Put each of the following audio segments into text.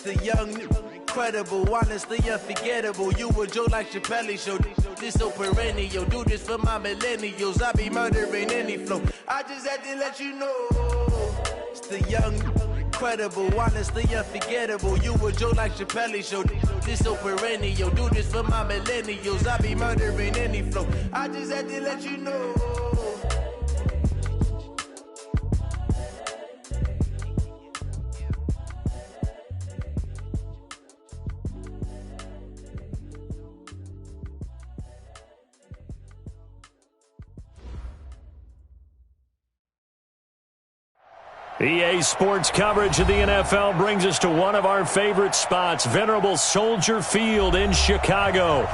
The young, incredible, honestly unforgettable. You a joke like Chappelle Show. This so perennial. Do this for my millennials. I be murdering any flow. I just had to let you know. It's the young, incredible, honestly unforgettable. You a joke like Chappelle Show. This so perennial. Do this for my millennials. I be murdering any flow. I just had to let you know. EA Sports coverage of the NFL brings us to one of our favorite spots, venerable Soldier Field in Chicago.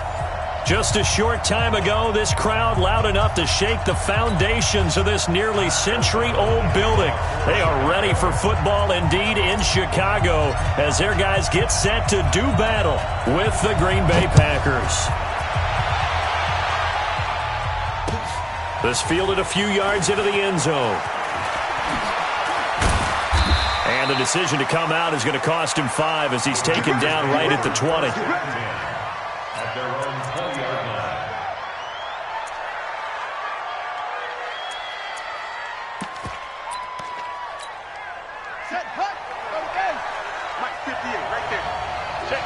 Just a short time ago, this crowd loud enough to shake the foundations of this nearly century-old building. They are ready for football indeed in Chicago as their guys get set to do battle with the Green Bay Packers. This fielded a few yards into the end zone. And the decision to come out is going to cost him 5 as he's taken down right at the 20. Set, hut, okay. Mike 58 right there. Check.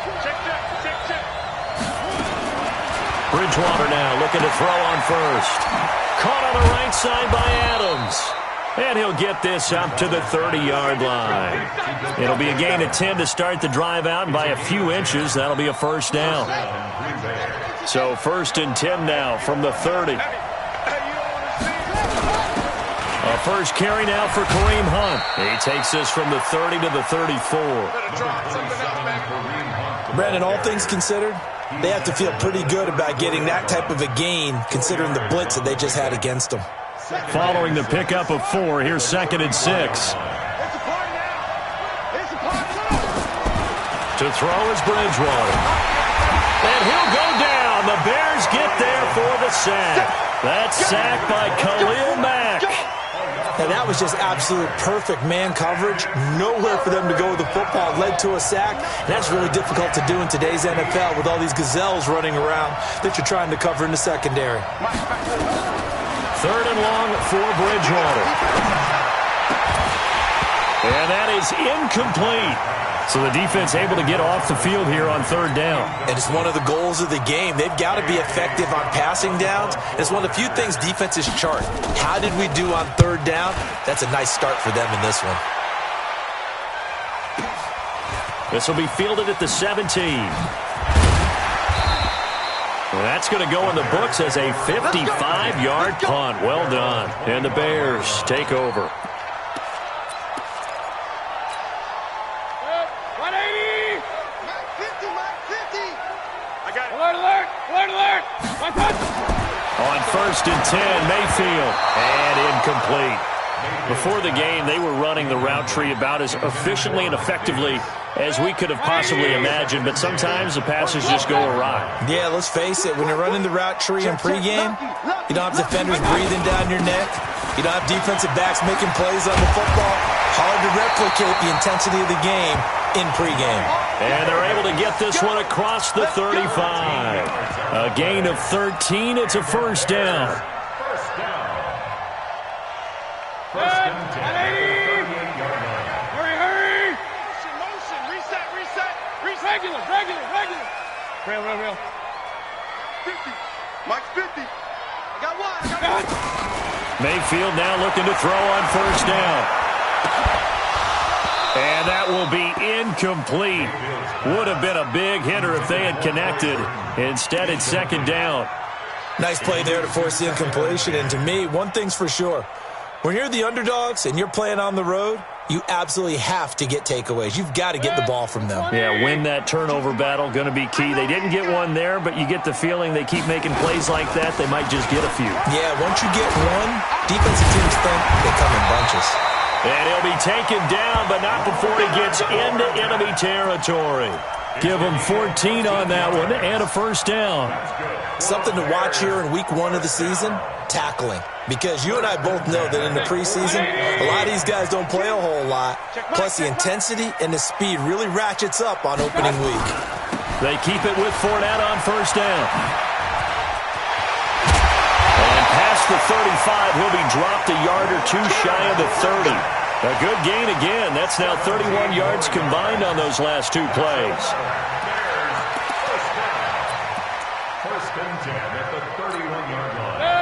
Bridgewater now looking to throw on first. Caught on the right side by Adams. And he'll get this up to the 30-yard line. It'll be a gain of 10 to start the drive out, and by a few inches, that'll be a first down. So 1st and 10 now from the 30. A first carry now for Kareem Hunt. He takes this from the 30 to the 34. Brandon, all things considered, they have to feel pretty good about getting that type of a gain, considering the blitz that they just had against them. Following the pickup of 4, here's 2nd and 6. To throw is Bridgewater. And he'll go down. The Bears get there for the sack. That's sacked by Khalil Mack. And that was just absolute perfect man coverage. Nowhere for them to go with the football. It led to a sack. And that's really difficult to do in today's NFL with all these gazelles running around that you're trying to cover in the secondary. 3rd and long for Bridgewater. And that is incomplete. So the defense able to get off the field here on 3rd down. And it's one of the goals of the game. They've got to be effective on passing downs. It's one of the few things defenses chart. How did we do on 3rd down? That's a nice start for them in this one. This will be fielded at the 17. Well, that's going to go in the books as a 55-yard punt. Well done. And the Bears take over. 180! Mike 50! I got it. Alert! On 1st and 10, Mayfield. And incomplete. Before the game, they were running the route tree about as efficiently and effectively as we could have possibly imagined, but sometimes the passes just go awry. Yeah, let's face it, when you're running the route tree in pregame, you don't have defenders breathing down your neck. You don't have defensive backs making plays on the football. Hard to replicate the intensity of the game in pregame. And they're able to get this one across the 35. A gain of 13. It's a first down. Hurry! Motion, reset. Regular. Real. 50. Mike's 50. I got one. Mayfield now looking to throw on first down. And that will be incomplete. Would have been a big hitter if they had connected. Instead, it's 2nd down. Nice play there to force the incompletion. And to me, one thing's for sure. When you're the underdogs and you're playing on the road, you absolutely have to get takeaways. You've got to get the ball from them. Yeah, win that turnover battle, going to be key. They didn't get one there, but you get the feeling they keep making plays like that, they might just get a few. Yeah, once you get one, defensive teams think they come in bunches. And he'll be taken down, but not before he gets into enemy territory. Give him 14 on that one and a first down. Something to watch here in week 1 of the season. tackling. Because you and I both know that in the preseason, a lot of these guys don't play a whole lot. Plus, the intensity and the speed really ratchets up on opening week. They keep it with Fournette on first down. And past the 35, he'll be dropped a yard or two shy of the 30. A good gain again. That's now 31 yards combined on those last two plays.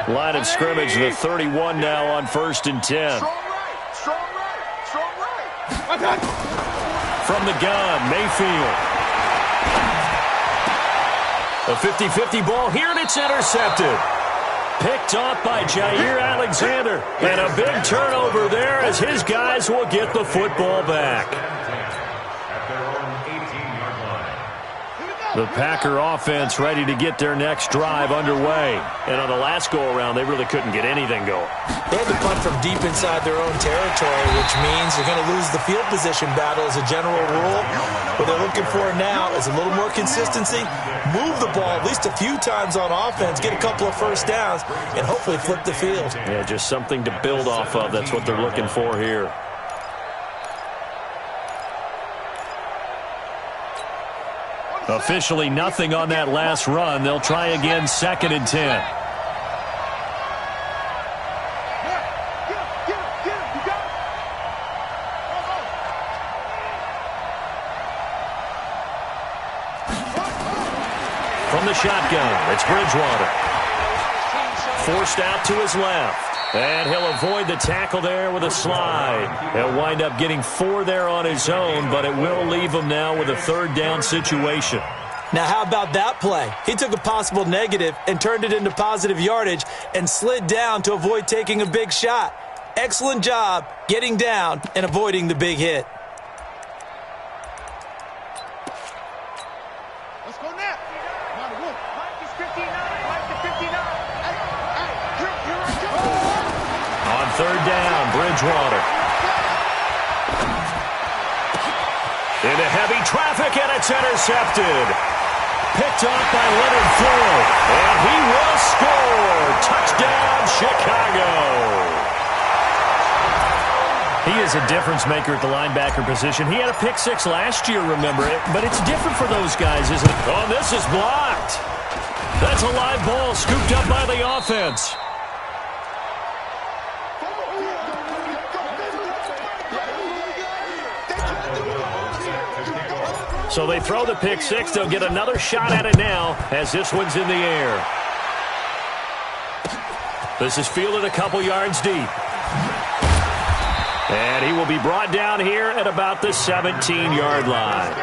Line of scrimmage, the 31 now on 1st and 10. Strong right. From the gun, Mayfield. A 50-50 ball here, and it's intercepted. Picked off by Jair Alexander. And a big turnover there as his guys will get the football back. The Packer offense ready to get their next drive underway. And on the last go-around, they really couldn't get anything going. They had to punt from deep inside their own territory, which means they're going to lose the field position battle as a general rule. What they're looking for now is a little more consistency, move the ball at least a few times on offense, get a couple of first downs, and hopefully flip the field. Yeah, just something to build off of. That's what they're looking for here. Officially nothing on that last run. They'll try again 2nd and 10. From the shotgun, it's Bridgewater. Forced out to his left. And he'll avoid the tackle there with a slide. He'll wind up getting 4 there on his own, but it will leave him now with a 3rd down situation. Now, how about that play? He took a possible negative and turned it into positive yardage and slid down to avoid taking a big shot. Excellent job getting down and avoiding the big hit. Let's go now. Mike is 59. Mike is 59. On 3rd down, Bridgewater. Into heavy traffic, and it's intercepted. Picked off by Leonard Floyd. And he will score. Touchdown, Chicago. He is a difference maker at the linebacker position. He had a pick 6 last year, remember it. But it's different for those guys, isn't it? Oh, this is blocked. That's a live ball scooped up by the offense. So they throw the pick 6. They'll get another shot at it now as this one's in the air. This is fielded a couple yards deep. And he will be brought down here at about the 17-yard line.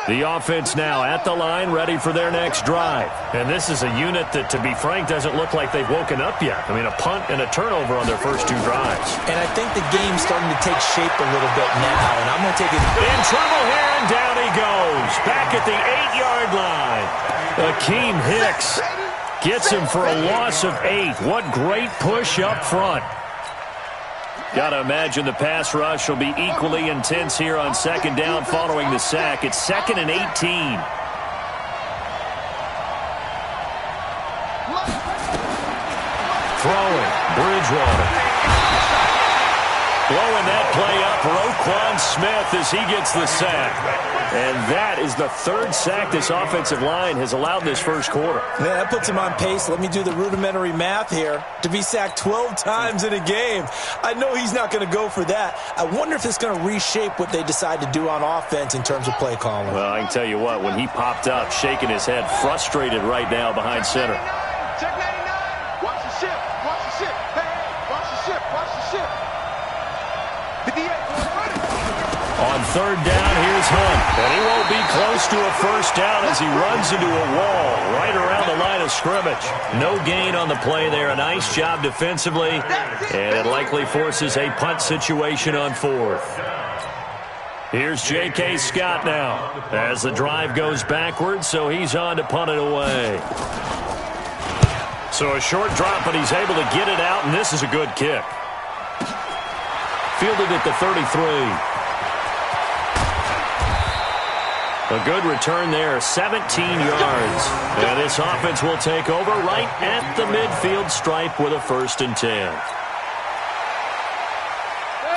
The offense now at the line, ready for their next drive. And this is a unit that, to be frank, doesn't look like they've woken up yet. I mean, a punt and a turnover on their first 2 drives. And I think the game's starting to take shape a little bit now, and I'm going to take it. In trouble here, and down he goes. Back at the 8-yard line. Akeem Hicks gets him for a loss of 8. What great push up front. Got to imagine the pass rush will be equally intense here on 2nd down following the sack. It's 2nd and 18. Throwing, Bridgewater. Blowing that play up, Roquan Smith as he gets the sack. And that is the 3rd sack this offensive line has allowed this first quarter. Yeah, that puts him on pace. Let me do the rudimentary math here. To be sacked 12 times in a game. I know he's not going to go for that. I wonder if it's going to reshape what they decide to do on offense in terms of play calling. Well, I can tell you what, when he popped up, shaking his head, frustrated right now behind center. Check 99. Watch the ship. Watch the ship. Hey, watch the ship. Watch the ship. 58. On 3rd down, here's Hunt. And he won't be close to a first down as he runs into a wall right around the line of scrimmage. No gain on the play there. A nice job defensively. And it likely forces a punt situation on 4th. Here's J.K. Scott now as the drive goes backwards, so he's on to punt it away. So a short drop, but he's able to get it out, and this is a good kick. Fielded at the 33. A good return there, 17 yards. And this offense will take over right at the midfield stripe with a 1st and 10.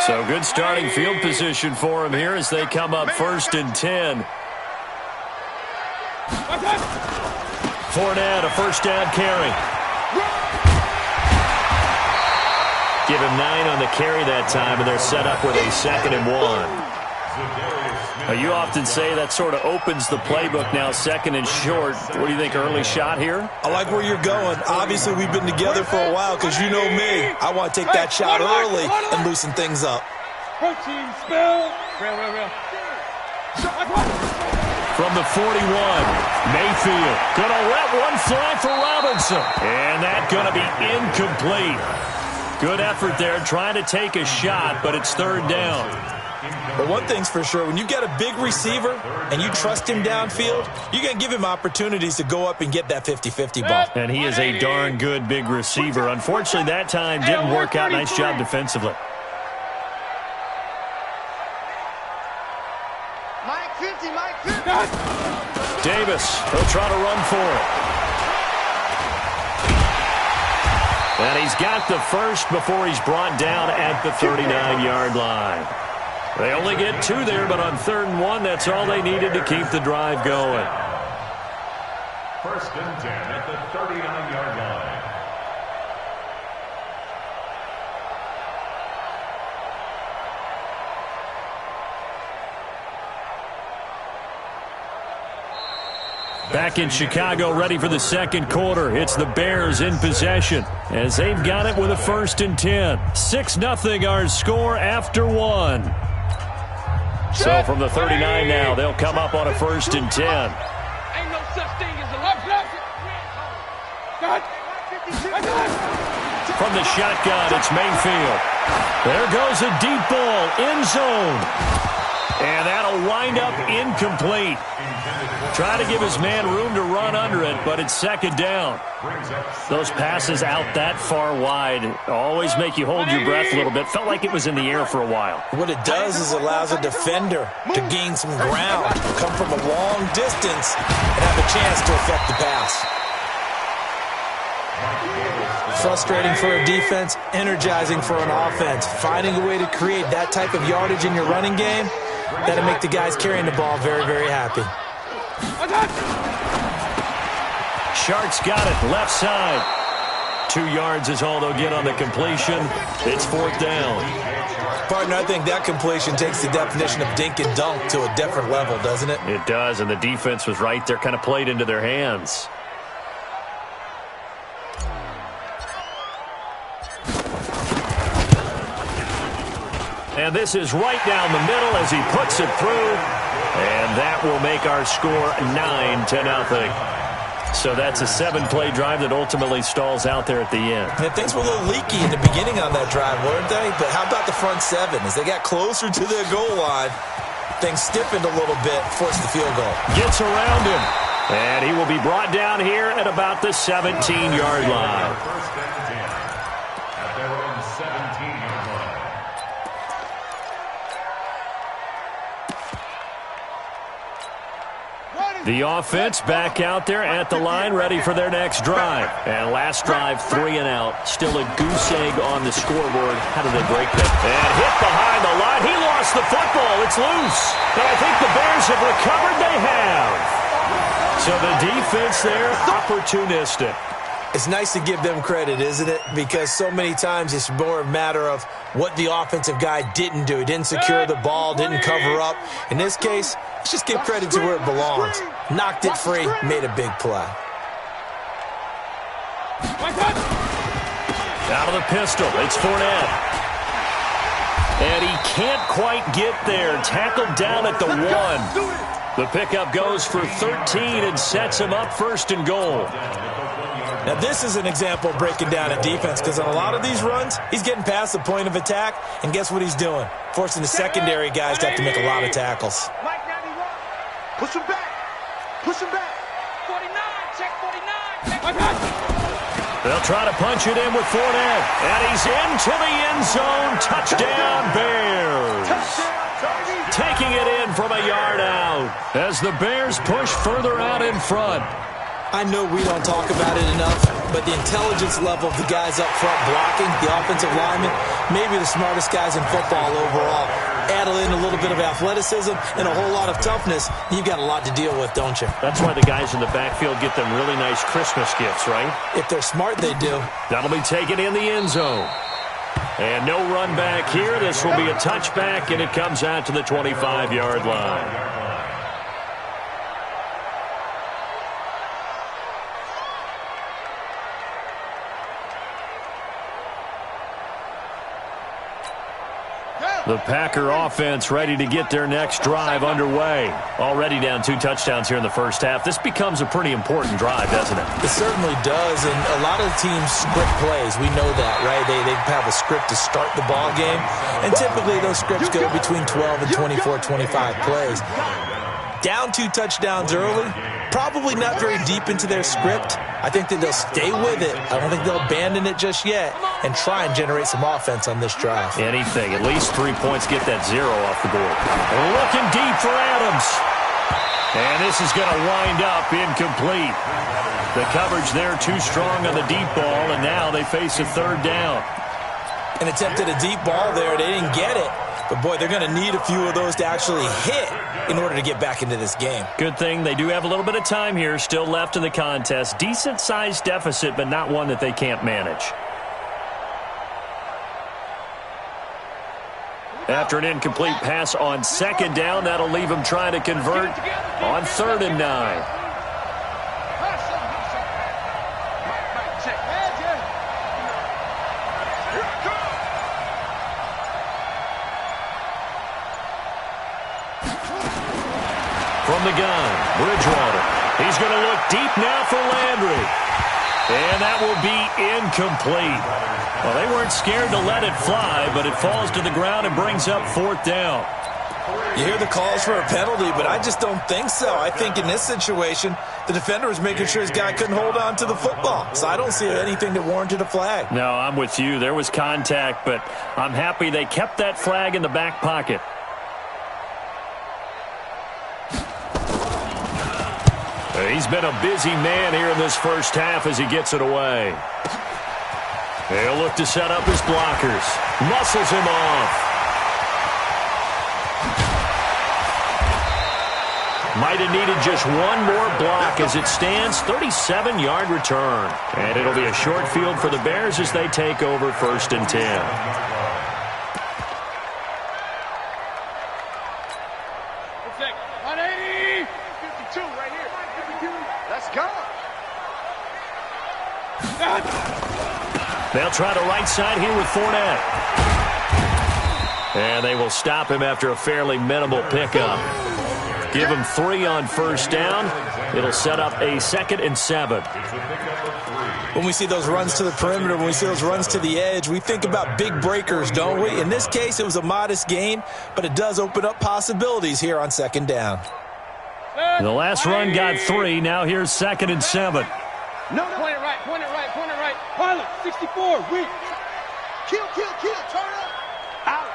So good starting field position for him here as they come up 1st and 10. Fournette, a 1st down carry. Give him 9 on the carry that time, and they're set up with a 2nd and 1. You often say that sort of opens the playbook now, 2nd and short. What do you think, early shot here? I like where you're going. Obviously, we've been together for a while because you know me. I want to take that shot early and loosen things up. Protein spill. From the 41, Mayfield gonna let one fly for Robinson. And that's gonna be incomplete. Good effort there, trying to take a shot, but it's 3rd down. But one thing's for sure, when you get a big receiver and you trust him downfield, you're going to give him opportunities to go up and get that 50-50 ball. And he is a darn good big receiver. Unfortunately, that time didn't work out. Nice job defensively. Mike 50. Davis, he'll try to run for it. And he's got the 1st before he's brought down at the 39-yard line. They only get 2 there, but on 3rd and 1, that's all they needed to keep the drive going. 1st and 10 at the 39-yard line. Back in Chicago, ready for the 2nd quarter. It's the Bears in possession as they've got it with a 1st and 10. 6-0 our score after 1. So from the 39 now, they'll come up on a 1st and 10. Ain't no such thing as a left. From the shotgun, it's Mayfield. There goes a deep ball, end zone. And that'll wind up incomplete. Try to give his man room to run under it, but it's 2nd down. Those passes out that far wide always make you hold your breath a little bit. Felt like it was in the air for a while. What it does is allows a defender to gain some ground, come from a long distance, and have a chance to affect the pass. Frustrating for a defense, energizing for an offense. Finding a way to create that type of yardage in your running game, that'll make the guys carrying the ball very, very happy. Sharks got it, left side. 2 yards is all they'll get on the completion. It's 4th down. Partner, I think that completion takes the definition of dink and dunk to a different level, doesn't it? It does, and the defense was right there, kind of played into their hands. And this is right down the middle as he puts it through. And that will make our score 9-0. So that's a 7-play drive that ultimately stalls out there at the end. And things were a little leaky in the beginning on that drive, weren't they? But how about the front 7? As they got closer to their goal line, things stiffened a little bit, forced the field goal. Gets around him. And he will be brought down here at about the 17-yard line. First and 10 at their own 17-yard line. The offense back out there at the line, ready for their next drive. And last drive, 3 and out. Still a goose egg on the scoreboard. How do they break that? And hit behind the line. He lost the football. It's loose. But I think the Bears have recovered. They have. So the defense there, opportunistic. It's nice to give them credit, isn't it? Because so many times it's more a matter of what the offensive guy didn't do. He didn't secure the ball, didn't cover up. In this case, let's just give credit to where it belongs. Knocked it free, made a big play. Out of the pistol, it's Fournette. And he can't quite get there. Tackled down at the 1. The pickup goes for 13 and sets him up 1st and goal. Now, this is an example of breaking down a defense because on a lot of these runs, he's getting past the point of attack, and guess what he's doing? Forcing the secondary guys to have to make a lot of tackles. Mike 91. Push him back. Push him back. 49. Check 49. They'll try to punch it in with Fournette. And he's into the end zone. Touchdown, Bears. Taking it in from a yard out as the Bears push further out in front. I know we don't talk about it enough, but the intelligence level of the guys up front blocking, the offensive linemen, maybe the smartest guys in football overall. Add in a little bit of athleticism and a whole lot of toughness, you've got a lot to deal with, don't you? That's why the guys in the backfield get them really nice Christmas gifts, right? If they're smart, they do. That'll be taken in the end zone. And no run back here. This will be a touchback, and it comes out to the 25-yard line. The Packer offense ready to get their next drive underway. Already down 2 touchdowns here in the first half. This becomes a pretty important drive, doesn't it? It certainly does, and a lot of teams script plays. We know that, right? They have a script to start the ball game, and typically those scripts go between 12 and 24, 25 plays. Down 2 touchdowns early, probably not very deep into their script. I think that they'll stay with it. I don't think they'll abandon it just yet and try and generate some offense on this drive. Anything. At least 3 points, get that 0 off the board. Looking deep for Adams. And this is going to wind up incomplete. The coverage there too strong on the deep ball, and now they face a 3rd down. An attempt at a deep ball there. They didn't get it. But, boy, they're going to need a few of those to actually hit in order to get back into this game. Good thing they do have a little bit of time here still left in the contest. Decent-sized deficit, but not one that they can't manage. After an incomplete pass on 2nd down, that'll leave them trying to convert on 3rd and 9. From the gun, Bridgewater. He's going to look deep now for Landry. And that will be incomplete. Well, they weren't scared to let it fly, but it falls to the ground and brings up 4th down. You hear the calls for a penalty, but I just don't think so. I think in this situation, the defender was making sure his guy couldn't hold on to the football. So I don't see anything that warranted a flag. No, I'm with you. There was contact, but I'm happy they kept that flag in the back pocket. He's been a busy man here in this first half as he gets it away. He'll look to set up his blockers. Muscles him off. Might have needed just one more block as it stands. 37-yard return. And it'll be a short field for the Bears as they take over 1st and 10. They'll try to right side here with Fournette. And they will stop him after a fairly minimal pickup. Give him 3 on 1st down. It'll set up a 2nd and 7. When we see those runs to the perimeter, when we see those runs to the edge, we think about big breakers, don't we? In this case, it was a modest gain, but it does open up possibilities here on 2nd down. The last run got 3. Now here's 2nd and 7. No, point it right, point it right, point it right. Pilot, 64, weak. Kill, turn up. Out.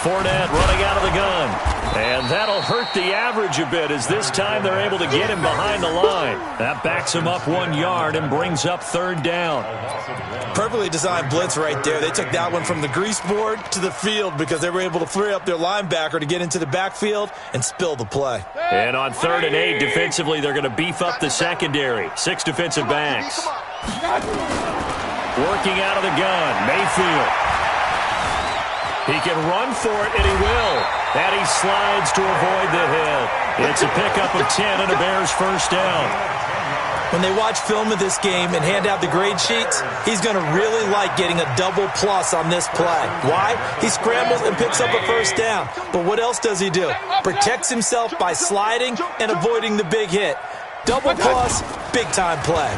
Fournette running out of the gun. And that'll hurt the average a bit as this time they're able to get him behind the line. That backs him up 1 yard and brings up 3rd down. Perfectly designed blitz right there. They took that one from the grease board to the field because they were able to free up their linebacker to get into the backfield and spill the play. And on 3rd and 8, defensively, they're going to beef up the secondary. 6 defensive backs. Working out of the gun, Mayfield. He can run for it, and he will. And he slides to avoid the hit. It's a pickup of 10 and a Bears 1st down. When they watch film of this game and hand out the grade sheets, he's going to really like getting a double plus on this play. Why? He scrambles and picks up a 1st down. But what else does he do? Protects himself by sliding and avoiding the big hit. Double plus, big-time play.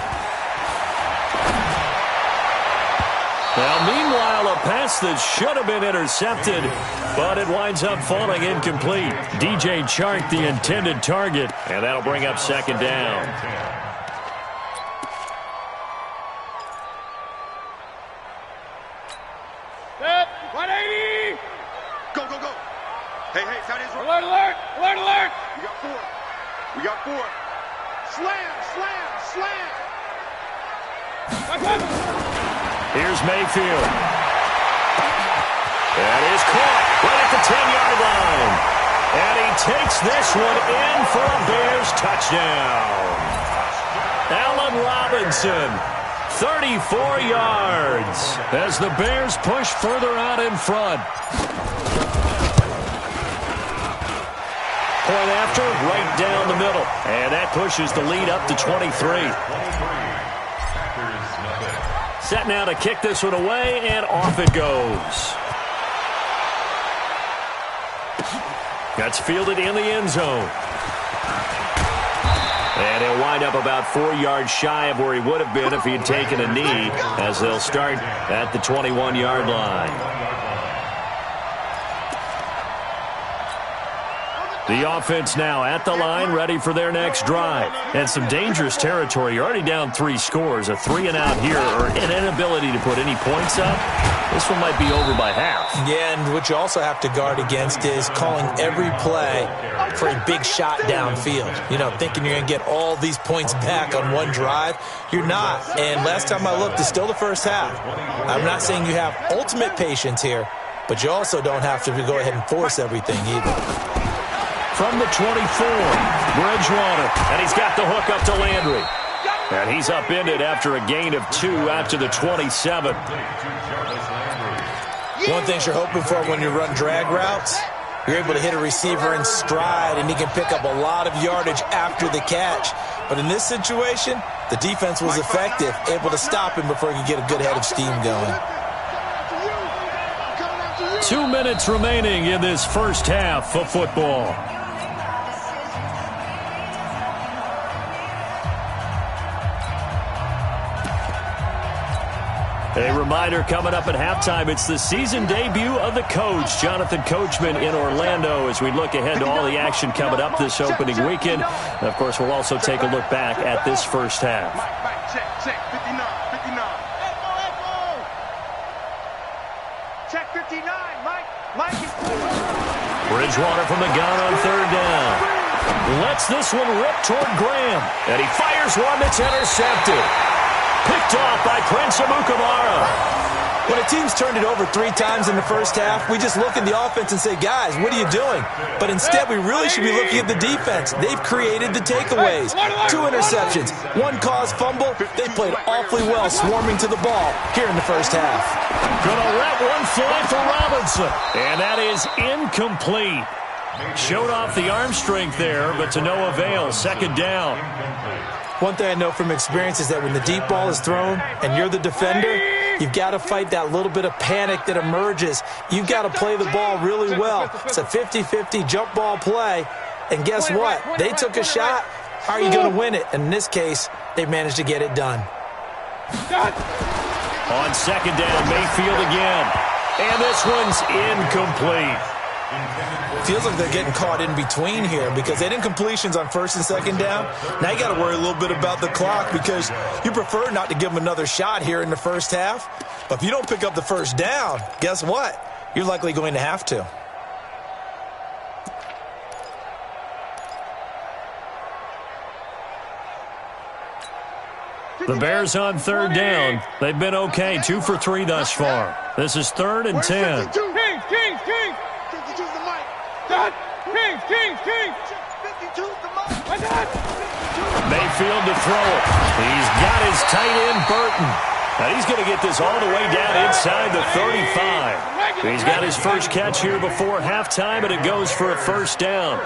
Well, meanwhile, a pass that should have been intercepted, but it winds up falling incomplete. DJ Chark, the intended target, and that'll bring up 2nd down. Hey, tight ends. Alert, alert, alert, alert. We got four. Slam, slam, slam. Here's Mayfield. That is caught right at the 10-yard line. And he takes this one in for a Bears touchdown. Allen Robinson, 34 yards as the Bears push further out in front. Point after, right down the middle. And that pushes the lead up to 23. Set now to kick this one away, and off it goes. That's fielded in the end zone. And he'll wind up about 4 yards shy of where he would have been if he had taken a knee, as they'll start at the 21-yard line. The offense now at the line, ready for their next drive. And some dangerous territory. You're already down 3 scores. A 3-and-out here, or an inability to put any points up. This one might be over by half. Yeah, and what you also have to guard against is calling every play for a big shot downfield. You know, thinking you're going to get all these points back on one drive. You're not. And last time I looked, it's still the first half. I'm not saying you have ultimate patience here, but you also don't have to go ahead and force everything either. From the 24, Bridgewater, and he's got the hook up to Landry. And he's upended after a gain of 2 out to the 27. One thing you're hoping for when you run drag routes, you're able to hit a receiver in stride, and he can pick up a lot of yardage after the catch. But in this situation, the defense was effective, able to stop him before he could get a good head of steam going. 2 minutes remaining in this first half of football. A reminder coming up at halftime, it's the season debut of the coach, Jonathan Coachman, in Orlando, as we look ahead to all the action coming up this opening weekend. And, of course, we'll also take a look back at this first half. Check, 59. Check 59, Mike is Bridgewater from the gun on third down. Lets this one rip toward Graham. And he fires one that's intercepted. Picked off by Prince Amukamara. When a team's turned it over 3 times in the first half, we just look at the offense and say, guys, what are you doing? But instead, we really should be looking at the defense. They've created the takeaways. 2 interceptions, 1 caused fumble. They played awfully well swarming to the ball here in the first half. Gonna let one fly for Robinson. And that is incomplete. Showed off the arm strength there, but to no avail. Second down. One thing I know from experience is that when the deep ball is thrown and you're the defender, you've got to fight that little bit of panic that emerges. You've got to play the ball really well. It's a 50-50 jump ball play. And guess what? They took a shot. How are you going to win it? And in this case, they managed to get it done. On second down, Mayfield again. And this one's incomplete. Feels like they're getting caught in between here because they didn't completions on first and second down. Now you got to worry a little bit about the clock because you prefer not to give them another shot here in the first half. But if you don't pick up the first down, guess what? You're likely going to have to. The Bears on third down. They've been okay, 2 for 3 thus far. This is 3rd and 10. King. Mayfield to throw it. He's got his tight end, Burton. Now he's going to get this all the way down inside the 35. He's got his first catch here before halftime, and it goes for a first down.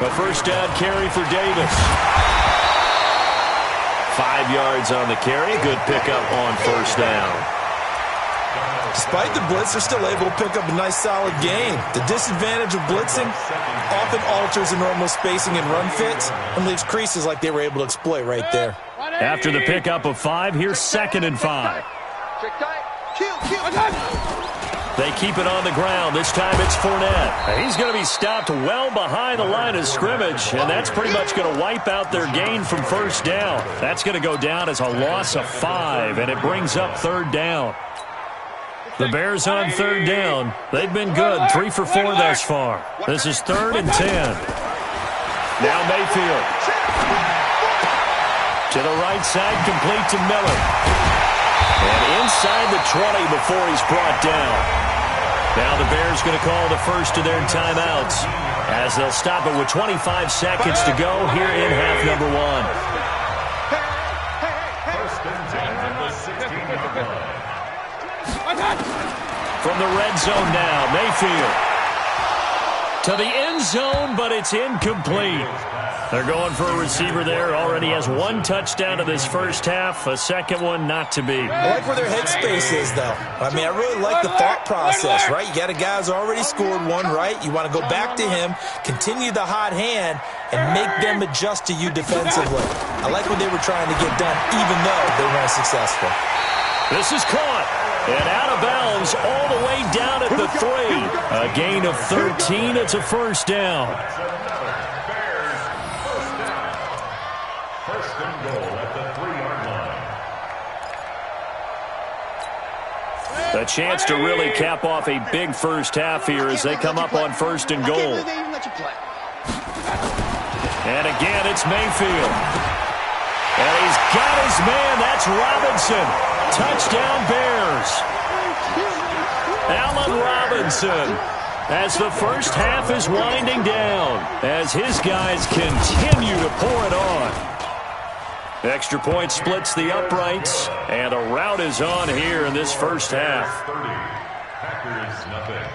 A first down carry for Davis. 5 yards on the carry. Good pickup on first down. Despite the blitz, they're still able to pick up a nice, solid gain. The disadvantage of blitzing often alters the normal spacing and run fits and leaves creases like they were able to exploit right there. After the pickup of 5, here's 2nd and 5. They keep it on the ground. This time it's Fournette. He's going to be stopped well behind the line of scrimmage, and that's pretty much going to wipe out their gain from first down. That's going to go down as a loss of 5, and it brings up 3rd down. The Bears on third down. They've been good, 3 for 4 thus far. This is 3rd and 10. Now Mayfield. To the right side, complete to Miller. And inside the 20 before he's brought down. Now the Bears going to call the first of their timeouts as they'll stop it with 25 seconds to go here in half number 1. First and 10 at the 16-yard line. From the red zone now, Mayfield. To the end zone, but it's incomplete. They're going for a receiver there. Already has 1 touchdown in this first half. A second one not to be. I like where their headspace is, though. I mean, I really like the thought process, right? You got a guy who's already scored 1, right? You want to go back to him, continue the hot hand, and make them adjust to you defensively. I like what they were trying to get done, even though they weren't successful. This is caught. And out of bounds all the way down at the 3. A gain of 13. It's a first down. First and goal at the 3-yard line. A chance to really cap off a big first half here as they come up on first and goal. And again, it's Mayfield. And he's got his man. That's Robinson. Touchdown, Bears. Allen Robinson. As the first half is winding down, as his guys continue to pour it on. Extra point splits the uprights, and a rout is on here in this first half. 30. Packers nothing.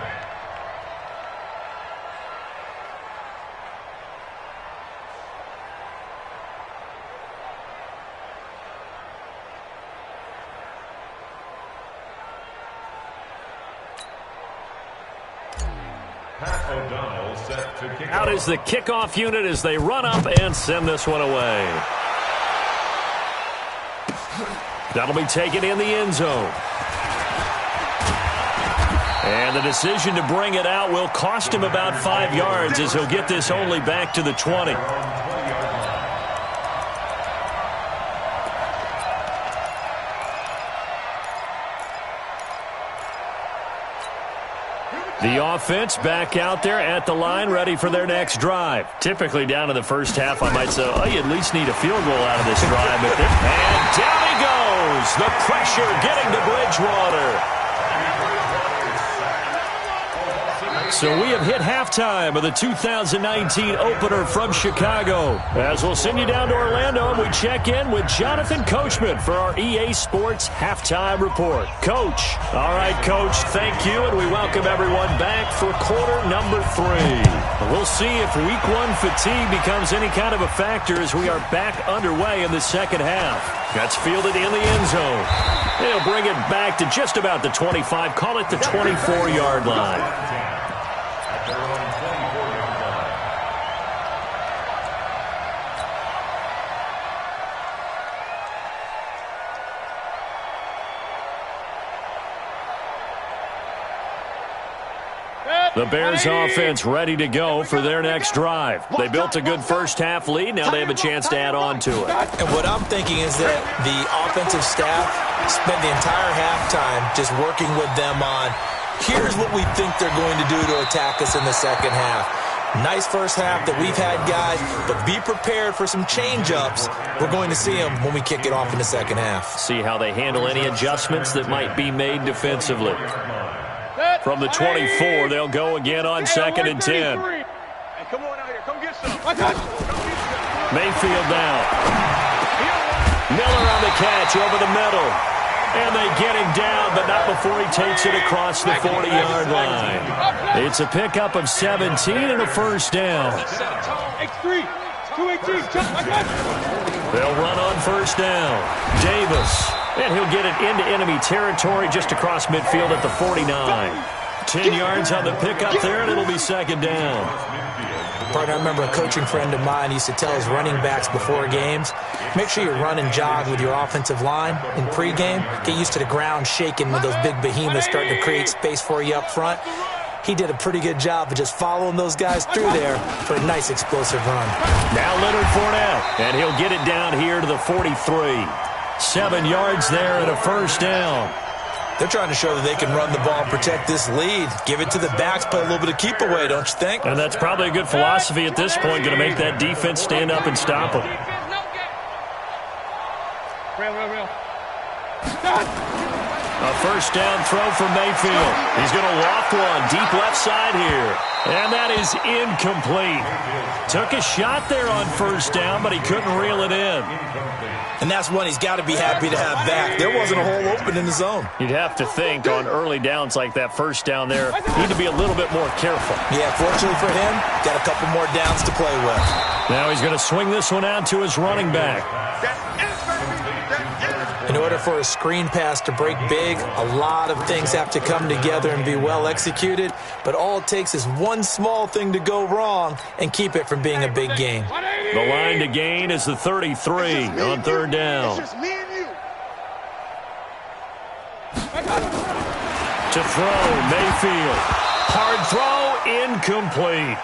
Out is the kickoff unit as they run up and send this one away. That'll be taken in the end zone. And the decision to bring it out will cost him about 5 yards as he'll get this only back to the 20. The offense back out there at the line, ready for their next drive. Typically down in the first half, I might say, oh, you at least need a field goal out of this drive. And down he goes. The pressure getting to Bridgewater. So we have hit halftime of the 2019 opener from Chicago. As we'll send you down to Orlando, and we check in with Jonathan Coachman for our EA Sports Halftime Report. Coach. All right, Coach, thank you, and we welcome everyone back for quarter number 3. We'll see if week 1 fatigue becomes any kind of a factor as we are back underway in the second half. That's fielded in the end zone. They'll bring it back to just about the 25, call it the 24-yard line. The Bears offense ready to go for their next drive. They built a good first half lead. Now they have a chance to add on to it. And what I'm thinking is that the offensive staff spent the entire halftime just working with them on, here's what we think they're going to do to attack us in the second half. Nice first half that we've had, guys, but be prepared for some change-ups. We're going to see them when we kick it off in the second half. See how they handle any adjustments that might be made defensively. From the 24, they'll go again on 2nd and 10. Hey, come on out here. Come get some. Mayfield now. Miller on the catch over the middle. And they get him down, but not before he takes it across the 40-yard line. It's a pickup of 17 and a first down. X3, 218, They'll run on first down. Davis. And he'll get it into enemy territory just across midfield at the 49. 10 yards on the pickup there, and it'll be second down. Partner, I remember a coaching friend of mine used to tell his running backs before games, make sure you run and jog with your offensive line in pregame. Get used to the ground shaking with those big behemoths starting to create space for you up front. He did a pretty good job of just following those guys through there for a nice explosive run. Now Leonard Fournette, and he'll get it down here to the 43. 7 yards there and a first down. They're trying to show that they can run the ball and protect this lead. Give it to the backs, play a little bit of keep away, don't you think? And that's probably a good philosophy at this point, going to make that defense stand up and stop them. Real. A first down throw for Mayfield. He's going to loft one deep left side here. And that is incomplete. Took a shot there on first down, but he couldn't reel it in. And that's one he's got to be happy to have back. There wasn't a hole open in the zone. You'd have to think on early downs like that first down there, need to be a little bit more careful. Yeah, fortunately for him, got a couple more downs to play with. Now he's going to swing this one out to his running back. In order for a screen pass to break big, a lot of things have to come together and be well executed, but all it takes is one small thing to go wrong and keep it from being a big gain. The line to gain is the 33 on third down. It's just me and you. To throw, Mayfield. Hard throw, incomplete.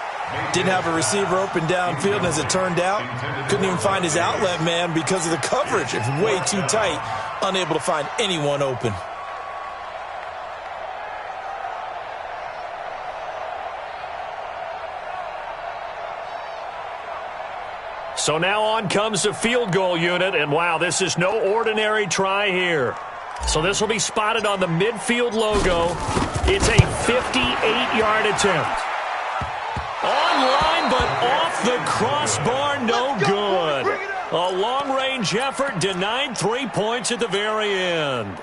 Didn't have a receiver open downfield, and as it turned out, couldn't even find his outlet man because of the coverage. It's way too tight, unable to find anyone open. So now on comes the field goal unit, and wow, this is no ordinary try here. So this will be spotted on the midfield logo. It's a 58-yard attempt. Online, but off the crossbar, no good. A long-range effort denied 3 points at the very end.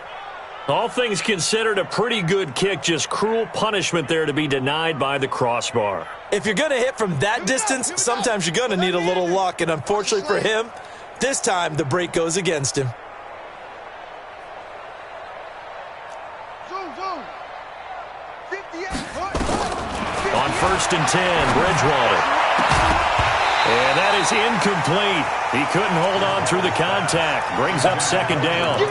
All things considered, a pretty good kick, just cruel punishment there to be denied by the crossbar. If you're going to hit from that distance, sometimes you're going to need a little luck, and unfortunately for him, this time the break goes against him. On first and 10, Bridgewater. And that is incomplete. He couldn't hold on through the contact. Brings up second down.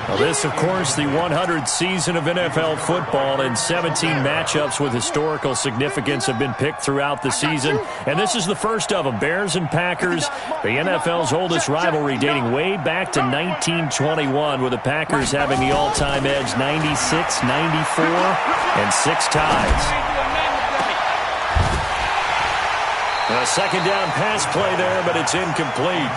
Well, this, of course, the 100th season of NFL football, and 17 matchups with historical significance have been picked throughout the season. And this is the first of them, Bears and Packers, the NFL's oldest rivalry dating way back to 1921, with the Packers having the all-time edge 96, 94, and 6 ties. A second down pass play there, but it's incomplete.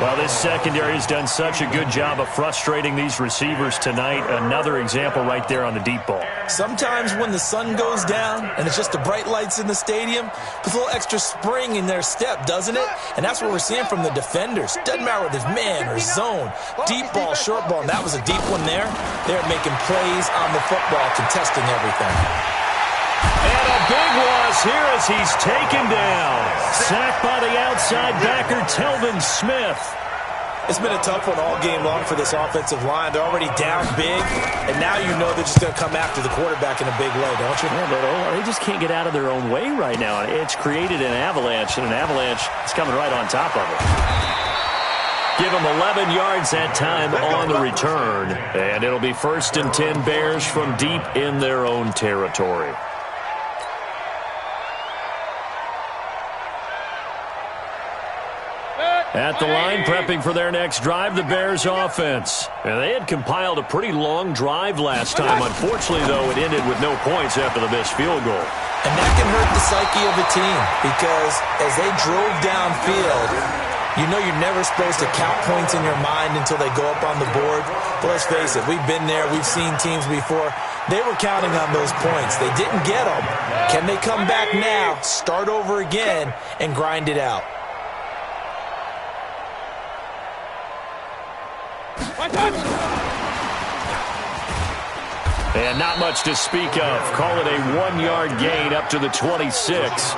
Well, this secondary has done such a good job of frustrating these receivers tonight. Another example right there on the deep ball. Sometimes when the sun goes down and it's just the bright lights in the stadium, puts a little extra spring in their step, doesn't it? And that's what we're seeing from the defenders. Doesn't matter whether it's man or zone, deep ball, short ball, and that was a deep one there. They're making plays on the football, contesting everything. And a big loss here as he's taken down. Sacked by the outside backer, Telvin Smith. It's been a tough one all game long for this offensive line. They're already down big, and now you know they're just going to come after the quarterback in a big way, don't you? Yeah, but they just can't get out of their own way right now. It's created an avalanche, and an avalanche is coming right on top of it. Give them 11 yards that time on the return, and it'll be first and 10 Bears from deep in their own territory. At the line, prepping for their next drive, the Bears offense. And they had compiled a pretty long drive last time. Unfortunately, though, it ended with no points after the missed field goal. And that can hurt the psyche of a team, because as they drove downfield, you know you're never supposed to count points in your mind until they go up on the board. But let's face it, we've been there. We've seen teams before. They were counting on those points. They didn't get them. Can they come back now, start over again, and grind it out? And not much to speak of. Call it a 1-yard gain up to the 26.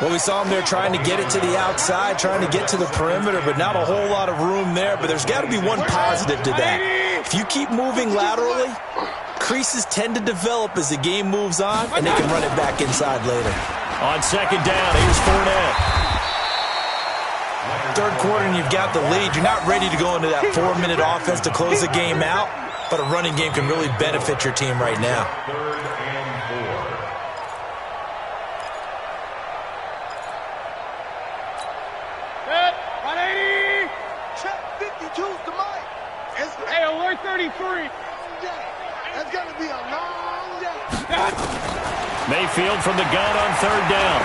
Well, we saw him there trying to get it to the outside, trying to get to the perimeter, but not a whole lot of room there. But there's got to be one positive to that. If you keep moving laterally, creases tend to develop as the game moves on, and they can run it back inside later. On second down, here's Fournette. Third quarter and you've got the lead. You're not ready to go into that 4-minute offense to close the game out, but a running game can really benefit your team right now. Check 52's the mic. Hey, alert 33. That's gonna be a long day. Mayfield from the gun on third down.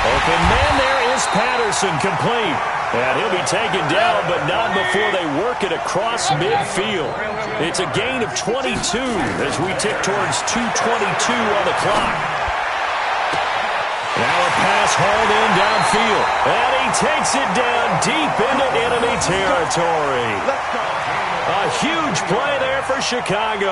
Open man there is Patterson, complete. And he'll be taken down, but not before they work it across midfield. It's a gain of 22 as we tick towards 2:22 on the clock. Now a pass hauled in downfield. And he takes it down deep into enemy territory. A huge play there for Chicago.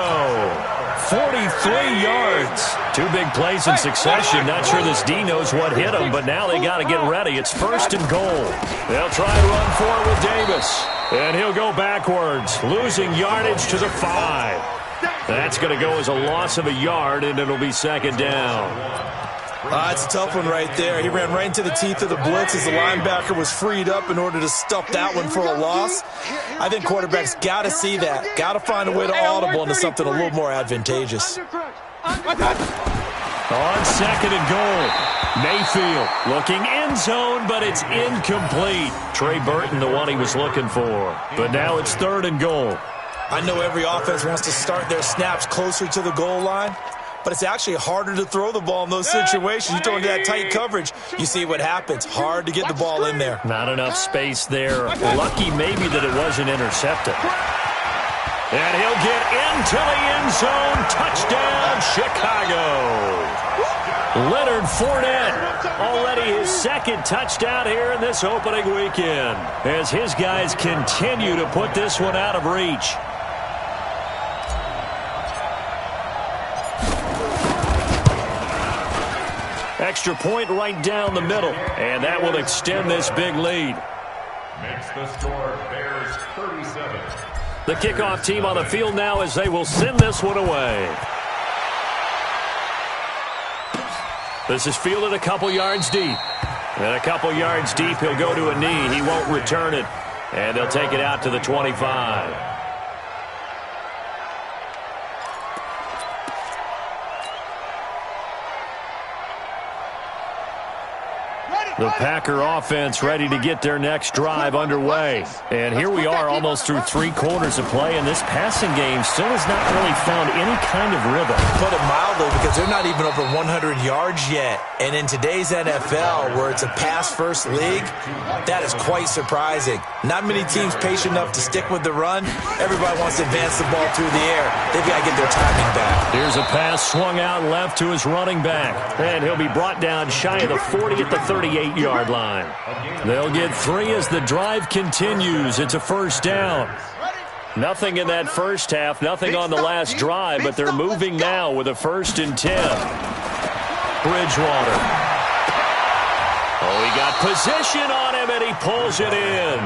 43 yards. Two big plays in succession. Not sure this D knows what hit him, but now they got to get ready. It's first and goal. They'll try to run for it with Davis. And he'll go backwards, losing yardage to the 5. That's going to go as a loss of a yard, and it'll be second down. It's a tough one right there. He ran right into the teeth of the blitz as the linebacker was freed up in order to stuff that one for a loss. I think quarterbacks got to see that. Got to find a way to audible into something a little more advantageous. On second and goal, Mayfield looking end zone, but it's incomplete. Trey Burton, the one he was looking for. But now it's third and goal. I know every offense wants to start their snaps closer to the goal line, but it's actually harder to throw the ball in those situations. You throw into that tight coverage, you see what happens. Hard to get the ball in there. Not enough space there. Lucky maybe that it wasn't intercepted. And he'll get into the end zone. Touchdown, Chicago. Leonard Fournette, already his second touchdown here in this opening weekend, as his guys continue to put this one out of reach. Extra point right down the middle, and that will extend this big lead. Makes the score Bears 37. The kickoff team on the field now as they will send this one away. This is fielded a couple yards deep. And a couple yards deep, he'll go to a knee. He won't return it. And they'll take it out to the 25. The Packer offense ready to get their next drive underway. And here we are almost through 3 quarters of play, and this passing game still has not really found any kind of rhythm. Put it mildly, because they're not even over 100 yards yet. And in today's NFL, where it's a pass-first league, that is quite surprising. Not many teams patient enough to stick with the run. Everybody wants to advance the ball through the air. They've got to get their timing back. Here's a pass swung out left to his running back. And he'll be brought down shy of the 40 at the 38-yard line. They'll get 3 as the drive continues. It's a first down. Nothing in that first half, nothing on the last drive, but they're moving now with a 1st and 10. Bridgewater. Oh, he got position on him, and he pulls it in.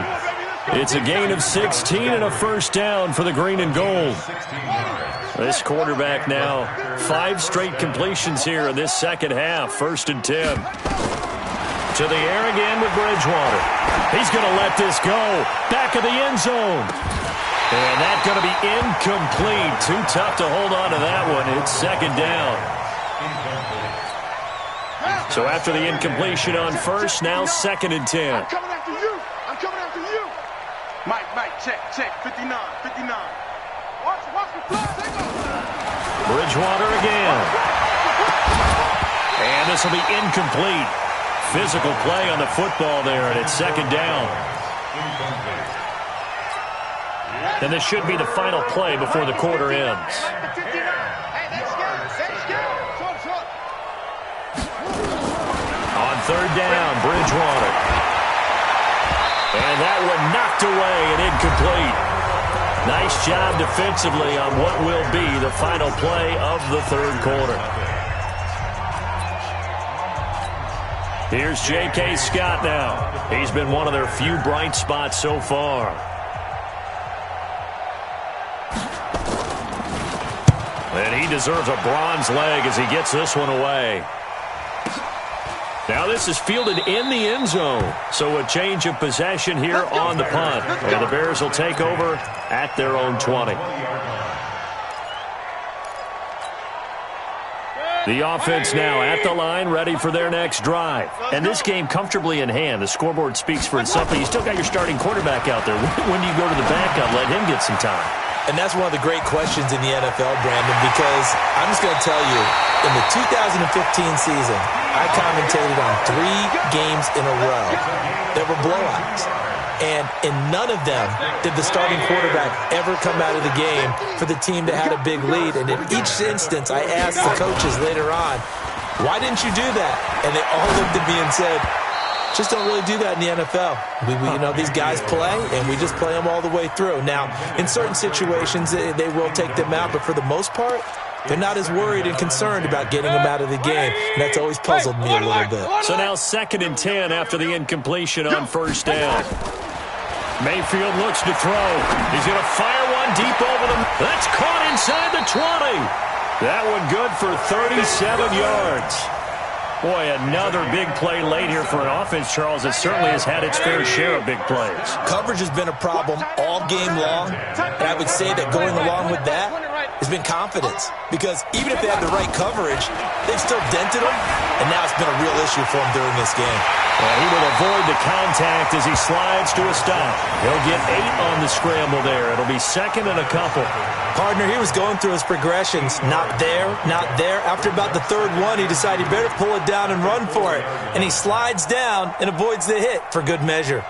It's a gain of 16 and a first down for the green and gold. This quarterback now, 5 straight completions here in this second half. 1st and 10. To the air again with Bridgewater. He's going to let this go. Back of the end zone. And that's going to be incomplete. Too tough to hold on to that one. It's second down. So after the incompletion on first, now 2nd and 10. I'm coming after you. I'm coming after you. Mike, check. 59. Watch the flag. Bridgewater again. And this will be incomplete. Physical play on the football there, and it's second down. And this should be the final play before the quarter ends. On third down, Bridgewater. And that one knocked away and incomplete. Nice job defensively on what will be the final play of the third quarter. Here's J.K. Scott now. He's been one of their few bright spots so far. And he deserves a bronze leg as he gets this one away. Now this is fielded in the end zone. So a change of possession here on the punt. And the Bears will take over at their own 20. The offense now at the line, ready for their next drive. And this game comfortably in hand. The scoreboard speaks for itself, but you still got your starting quarterback out there. When do you go to the backup, let him get some time? And that's one of the great questions in the NFL, Brandon, because I'm just going to tell you, in the 2015 season, I commentated on 3 games in a row that were blowouts. And in none of them did the starting quarterback ever come out of the game for the team that had a big lead. And in each instance, I asked the coaches later on, why didn't you do that? And they all looked at me and said, just don't really do that in the NFL. You know, these guys play, and we just play them all the way through. Now, in certain situations, they will take them out, but for the most part, they're not as worried and concerned about getting them out of the game. And that's always puzzled me a little bit. So now 2nd and 10 after the incompletion on first down. Mayfield looks to throw. He's going to fire one deep over them. That's caught inside the 20. That one good for 37 yards. Boy, another big play late here for an offense, Charles, that certainly has had its fair share of big plays. Coverage has been a problem all game long, and I would say that going along with that has been confidence. Because even if they had the right coverage, they've still dented them, and now it's been a real issue for them during this game. Well, he will avoid the contact as he slides to a stop. He'll get 8 on the scramble there. It'll be 2nd and a couple. Partner, he was going through his progressions. Not there, not there. After about the 3rd one, he decided he better pull it down and run for it. And he slides down and avoids the hit for good measure.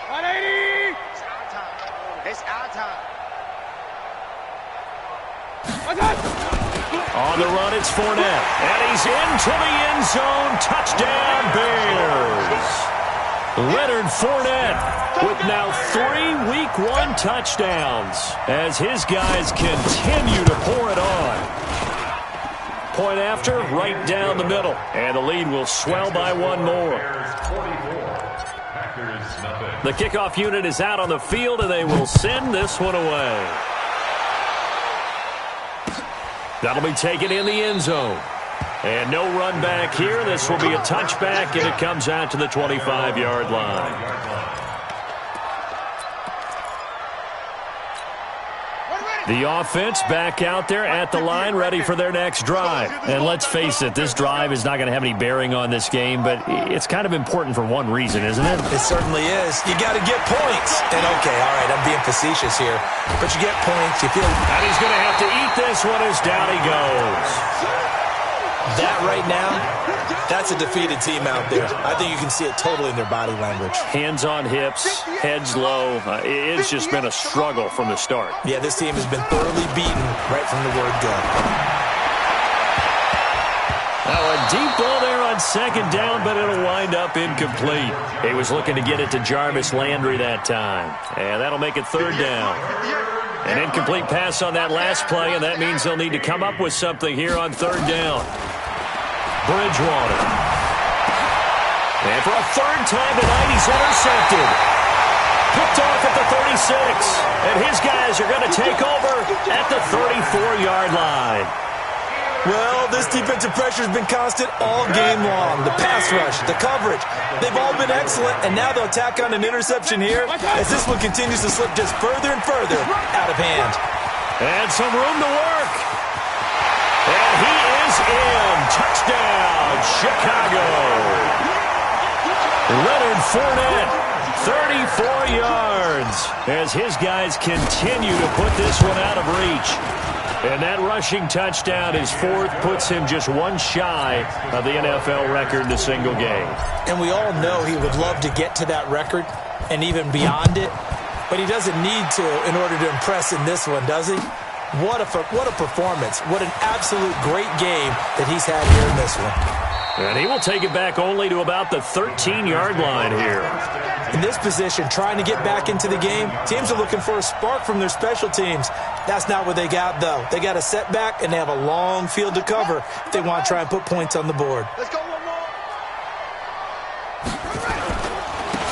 180. It's our time. On the run, it's Fournette. And he's into the end zone. Touchdown, Bears. Leonard Fournette with now 3 Week 1 touchdowns as his guys continue to pour it on. Point after, right down the middle. And the lead will swell by 1 more. The kickoff unit is out on the field, and they will send this one away. That'll be taken in the end zone. And no run back here. This will be a touchback, and it comes out to the 25-yard line. The offense back out there at the line, ready for their next drive. And let's face it, this drive is not going to have any bearing on this game, but it's kind of important for one reason, isn't it? It certainly is. You got to get points. And okay, all right, I'm being facetious here, but you get points. You feel. And he's going to have to eat this one as down he goes. That right now, that's a defeated team out there. I think you can see it totally in their body language. Hands on hips, heads low. It's just been a struggle from the start. Yeah, this team has been thoroughly beaten right from the word go. Now a deep ball there on 2nd down, but it'll wind up incomplete. He was looking to get it to Jarvis Landry that time. And that'll make it 3rd down. An incomplete pass on that last play, and that means they'll need to come up with something here on 3rd down. Bridgewater. And for a 3rd time tonight, he's intercepted. Picked off at the 36. And his guys are going to take over at the 34-yard line. Well, this defensive pressure has been constant all game long. The pass rush, the coverage, they've all been excellent, and now they'll tack on an interception here as this one continues to slip just further and further out of hand. And some room to work. And he is in. Touchdown, Chicago. Leonard Fournette, 34 yards, as his guys continue to put this one out of reach. And that rushing touchdown, his 4th, puts him just 1 shy of the NFL record in a single game. And we all know he would love to get to that record and even beyond it, but he doesn't need to in order to impress in this one, does he? What a performance. What an absolute great game that he's had here in this one. And he will take it back only to about the 13-yard line here. In this position, trying to get back into the game, teams are looking for a spark from their special teams. That's not what they got, though. They got a setback, and they have a long field to cover if they want to try and put points on the board. Let's go one more.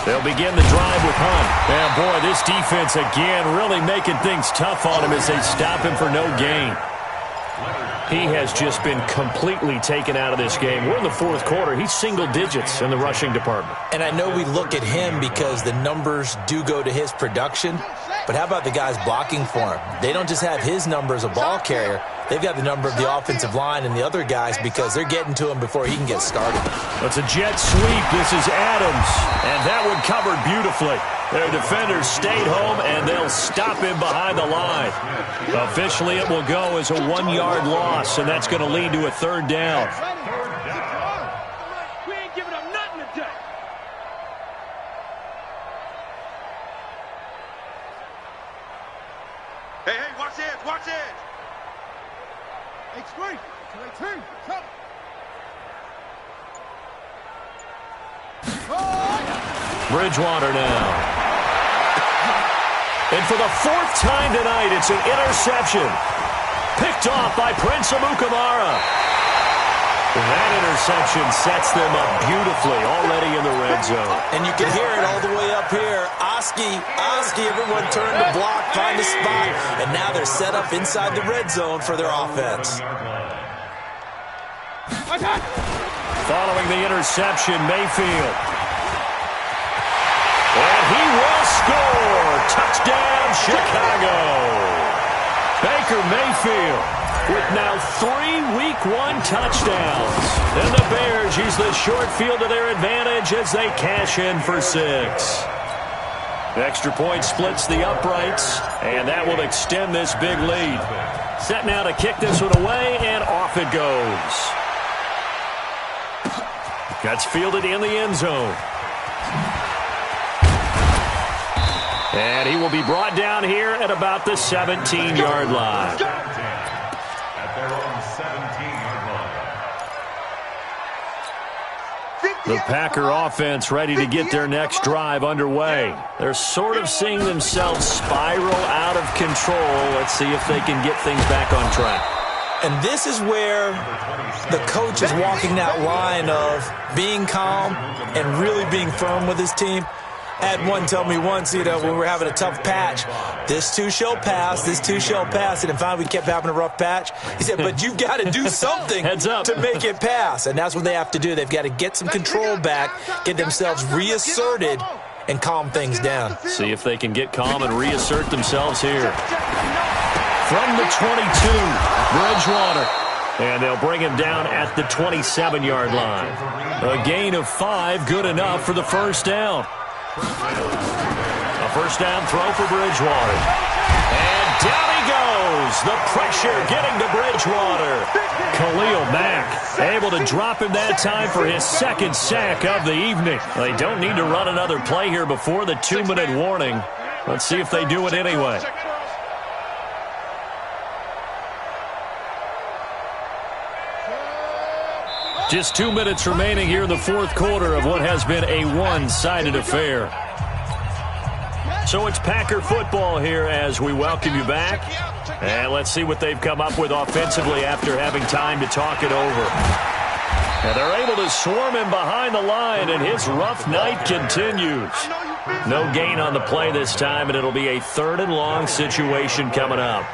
They'll begin the drive with Hunt. And, boy, this defense, again, really making things tough on him as they stop him for no gain. He has just been completely taken out of this game. We're in the 4th quarter. He's single digits in the rushing department. And I know we look at him because the numbers do go to his production, But how about the guys blocking for him? They don't just have his number as a ball carrier. They've got the number of the offensive line and the other guys because they're getting to him before he can get started. It's a jet sweep. This is Adams. And that one covered beautifully. Their defenders stayed home, and they'll stop him behind the line. Officially, it will go as a 1-yard loss, and that's going to lead to a third down. We ain't giving up nothing today. Hey, watch edge, watch edge. X3, 218, come. Bridgewater now. And for the 4th time tonight, it's an interception. Picked off by Prince Amukamara. That interception sets them up beautifully already in the red zone. And you can hear it all the way up here. Oski, everyone turned to block, find a spot, and now they're set up inside the red zone for their offense. Following the interception, Mayfield. And he will score. Touchdown, Chicago. Baker Mayfield with now 3 Week 1 touchdowns. And the Bears use the short field to their advantage as they cash in for 6. The extra point splits the uprights, and that will extend this big lead. Set now to kick this one away, and off it goes. That's fielded in the end zone. And he will be brought down here at about the 17-yard line. At their own 17-yard line. The Packer offense ready to get their next drive underway. They're sort of seeing themselves spiral out of control. Let's see if they can get things back on track. And this is where the coach is walking that line of being calm and really being firm with his team. I had one tell me once, when we were having a tough patch, this too shall pass, this too shall pass. And finally we kept having a rough patch. He said, but you've got to do something to make it pass. And that's what they have to do. They've got to get some control back, get themselves reasserted, and calm things down. See if they can get calm and reassert themselves here. From the 22, Bridgewater. And they'll bring him down at the 27-yard line. A gain of 5, good enough for the first down. A first down throw for Bridgewater. And down he goes. The pressure getting to Bridgewater. Khalil Mack able to drop him that time for his 2nd sack of the evening. They don't need to run another play here before the 2-minute warning. Let's see if they do it anyway. Just 2 minutes remaining here in the 4th quarter of what has been a one-sided affair. So it's Packer football here as we welcome you back. And let's see what they've come up with offensively after having time to talk it over. And they're able to swarm him behind the line, and his rough night continues. No gain on the play this time, and it'll be a 3rd and long situation coming up.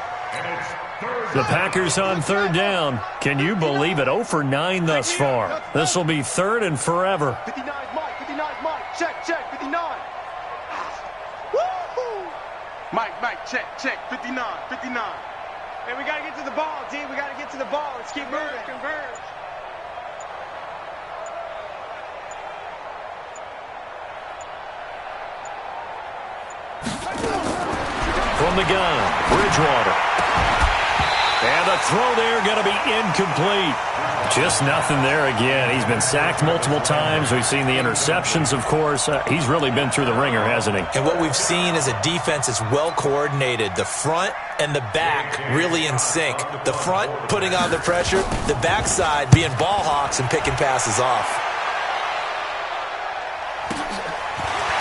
The Packers on 3rd down. Can you believe it? 0 for 9 thus far. This will be 3rd and forever. 59 Mike, 59 Mike. Check, 59. Woo-hoo. Mike, check, 59. Hey, we got to get to the ball, D. We got to get to the ball. Let's keep moving. Converge. From the gun, Bridgewater. And the throw there going to be incomplete. Just nothing there again. He's been sacked multiple times. We've seen the interceptions, of course. He's really been through the ringer, hasn't he? And what we've seen is a defense that's well coordinated. The front and the back really in sync. The front putting on the pressure, the backside being ball hawks and picking passes off.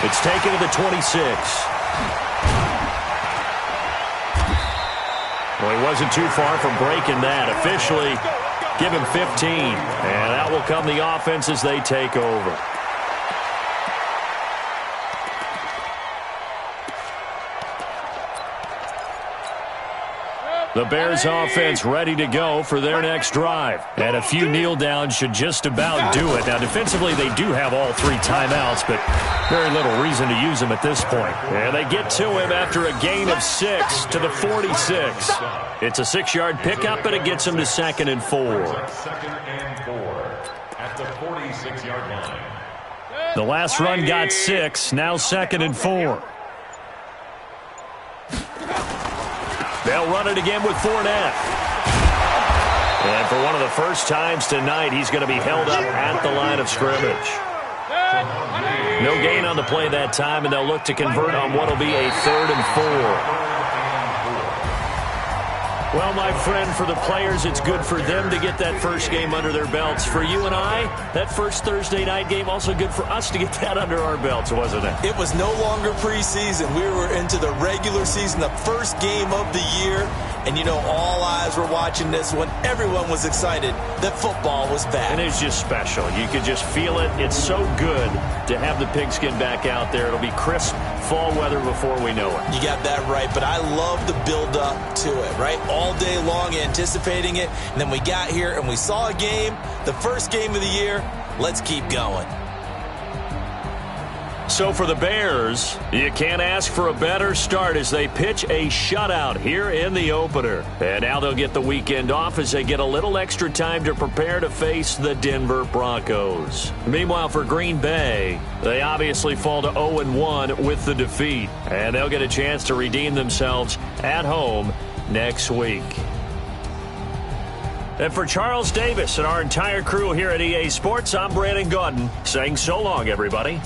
It's taken to the 26. Well, he wasn't too far from breaking that. Officially, give him 15. And that will come the offense as they take over. The Bears offense ready to go for their next drive. And a few kneel downs should just about do it. Now, defensively, they do have all 3 timeouts, but very little reason to use them at this point. And they get to him after a gain of 6 to the 46. It's a 6-yard pickup, and it gets him to 2nd and 4. 2nd and 4 at the 46-yard line. The last run got 6, now 2nd and 4. They'll run it again with Fournette. And for one of the first times tonight, he's going to be held up at the line of scrimmage. No gain on the play that time, and they'll look to convert on what will be a 3rd and 4. Well, my friend, for the players, it's good for them to get that first game under their belts. For you and I, that first Thursday night game, also good for us to get that under our belts, wasn't it? It was no longer preseason. We were into the regular season, the first game of the year. And, you know, all eyes were watching this when everyone was excited that football was back. And it's just special. You could just feel it. It's so good to have the pigskin back out there. It'll be crisp fall weather before we know it. You got that right, but I love the build-up to it, right? All day long anticipating it, and then we got here and we saw a game, the first game of the year. Let's keep going. So for the Bears, you can't ask for a better start as they pitch a shutout here in the opener. And now they'll get the weekend off as they get a little extra time to prepare to face the Denver Broncos. Meanwhile, for Green Bay, they obviously fall to 0-1 with the defeat. And they'll get a chance to redeem themselves at home next week. And for Charles Davis and our entire crew here at EA Sports, I'm Brandon Gaudin saying so long, everybody.